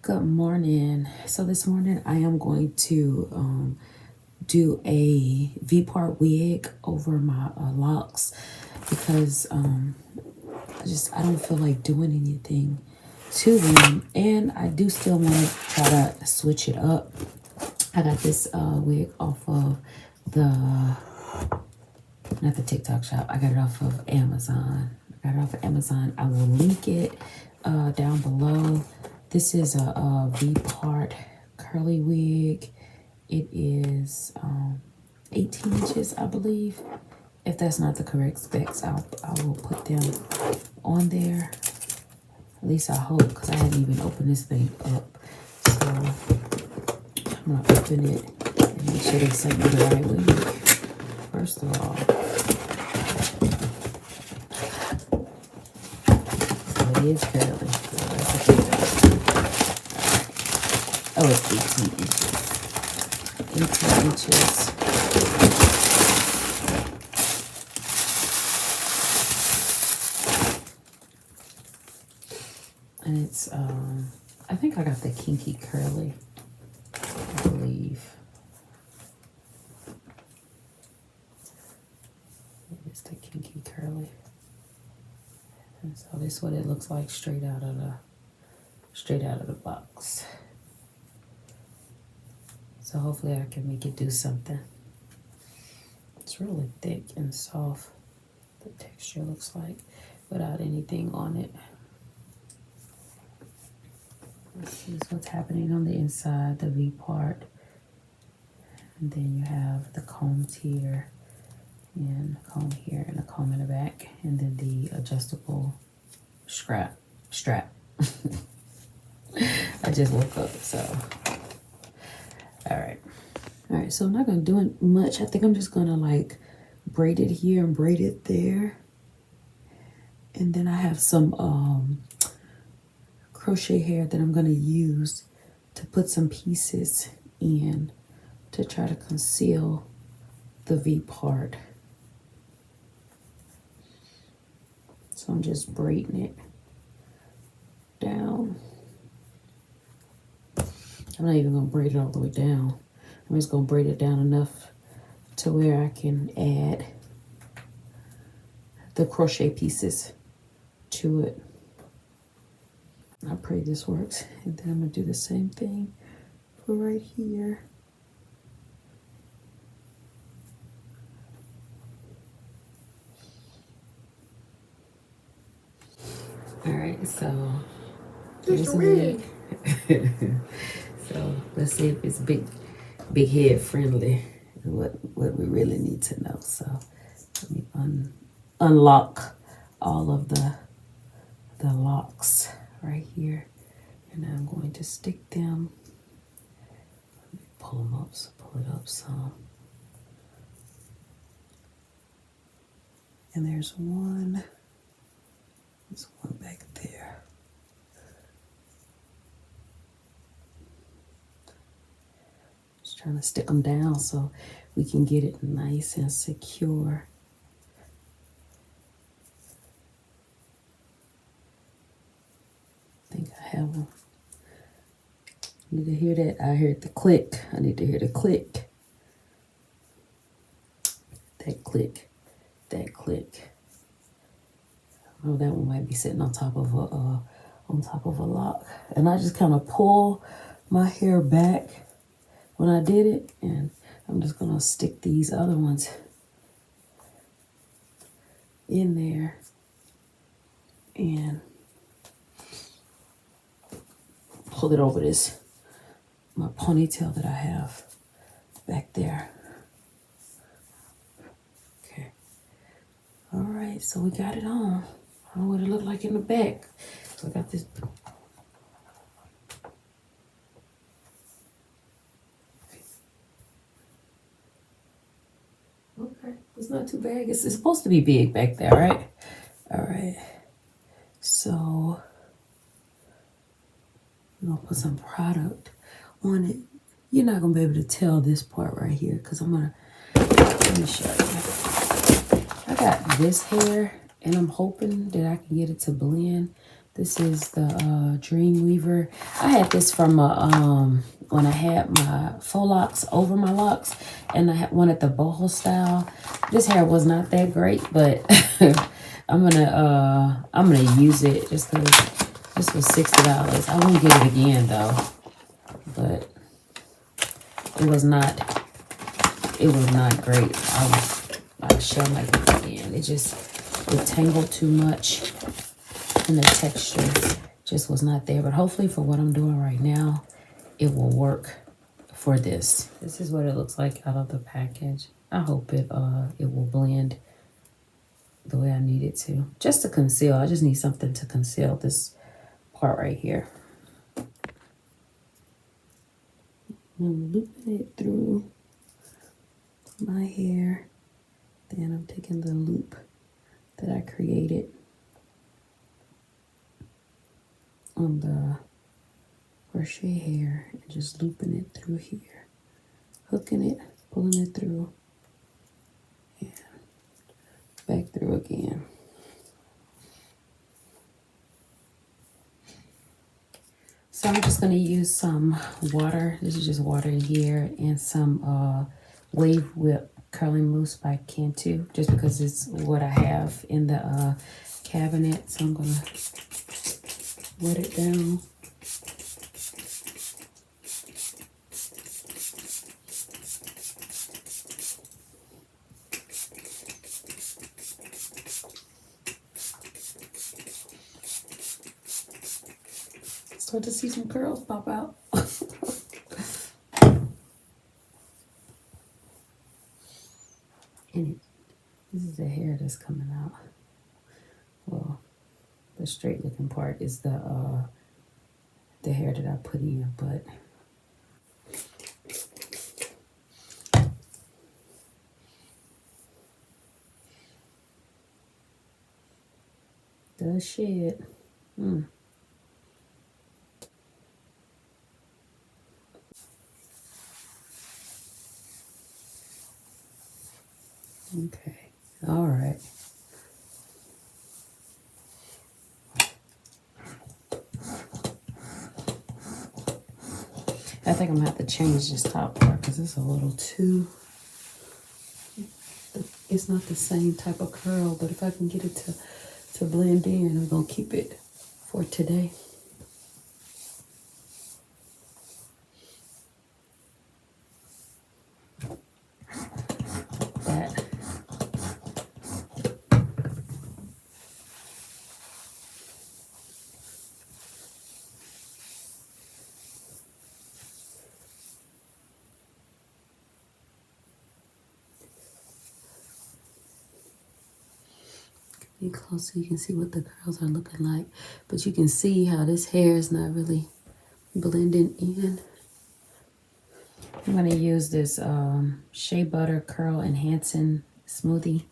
Good morning. So this morning I am going to do a V-part wig over my locks because I don't feel like doing anything to them, and I do still want to try to switch it up. I got this wig off of not the TikTok shop. I got it off of Amazon. I will link it down below. This is a V-part curly wig. It is 18 inches, I believe. If that's not the correct specs, I will put them on there. At least I hope, because I haven't even opened this thing up. So I'm gonna open it and make sure they sent me the right wig. First of all, so it is curly. So that's a big one. Oh, it's 18 inches. 18 inches. And it's, I think I got the kinky curly, I believe. It's the kinky curly. And so this is what it looks like straight out of the box. So hopefully I can make it do something. It's really thick and soft, the texture looks like, without anything on it. This is what's happening on the inside, the V part. And then you have the combs here, and a comb here, and a comb in the back, and then the adjustable strap. I just woke up, so. All right, so I'm not gonna do much. I think I'm just gonna like braid it here and braid it there. And then I have some crochet hair that I'm gonna use to put some pieces in to try to conceal the V part. So I'm just braiding it down. I'm not even gonna braid it all the way down. I'm just gonna braid it down enough to where I can add the crochet pieces to it. I pray this works. And then I'm gonna do the same thing for right here. All right, so here's the wig. So let's see if it's big head friendly. What we really need to know. So let me unlock all of the locks right here, and I'm going to stick them. Let me pull them up. So pull it up some. And there's one. There's one back there. Trying to stick them down so we can get it nice and secure. I think I have them. Need to hear that? I heard the click. I need to hear the click. That click. That click. Oh, that one might be sitting on top of a lock. And I just kind of pull my hair back when I did it, and I'm just gonna stick these other ones in there and pull it over my ponytail that I have back there. Okay. All right, so we got it on. I don't know what it looked like in the back. So I got this. Okay, it's not too bad. It's supposed to be big back there, right? All right. So I'm gonna put some product on it. You're not gonna be able to tell this part right here because let me show you. I got this hair and I'm hoping that I can get it to blend This is the Dreamweaver. I had this from when I had my faux locks over my locks, and I wanted the boho style. This hair was not that great, but I'm gonna use it just because this was $60. I won't get it again though, but it was not great. I shall not get it again. It tangled too much, and the texture just was not there. But hopefully for what I'm doing right now, it will work for this. This is what it looks like out of the package. I hope it will blend the way I need it to. Just to conceal, I just need something to conceal this part right here. I'm looping it through my hair. Then I'm taking the loop that I created on the crochet hair and just looping it through here, hooking it, pulling it through, and back through again. So I'm just going to use some water. This is just water in here, and some Wave Whip Curling Mousse by Cantu, just because it's what I have in the cabinet. So I'm going to wet it down. Start to see some curls pop out. And this is the hair that's coming out. Well, the straight looking part is the hair that I put in, but does shed. Okay, all right. I think I'm gonna have to change this top part because it's a little too, it's not the same type of curl, but if I can get it to blend in, I'm gonna keep it for today. That. Be close so you can see what the curls are looking like, but you can see how this hair is not really blending in. I'm going to use this Shea Butter Curl Enhancing Smoothie.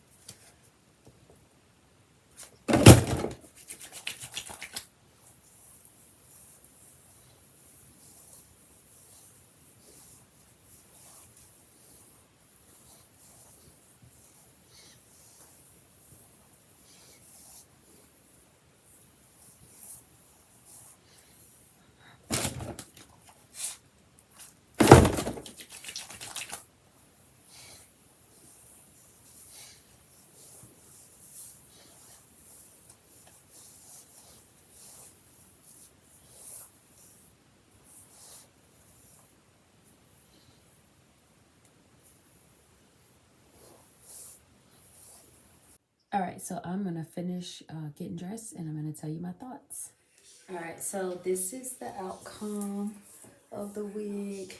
All right, so I'm gonna finish getting dressed, and I'm gonna tell you my thoughts. All right, so this is the outcome of the wig.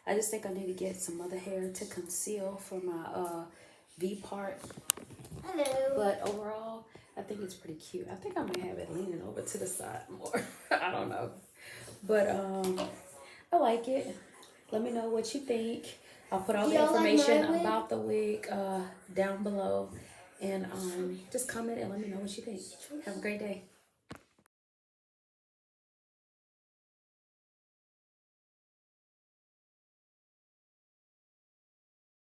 I just think I need to get some other hair to conceal for my V part. Hello. But overall, I think it's pretty cute. I think I might have it leaning over to the side more. I don't know. But I like it. Let me know what you think. I'll put all the information about the wig down below. And just comment and let me know what you think. Have a great day.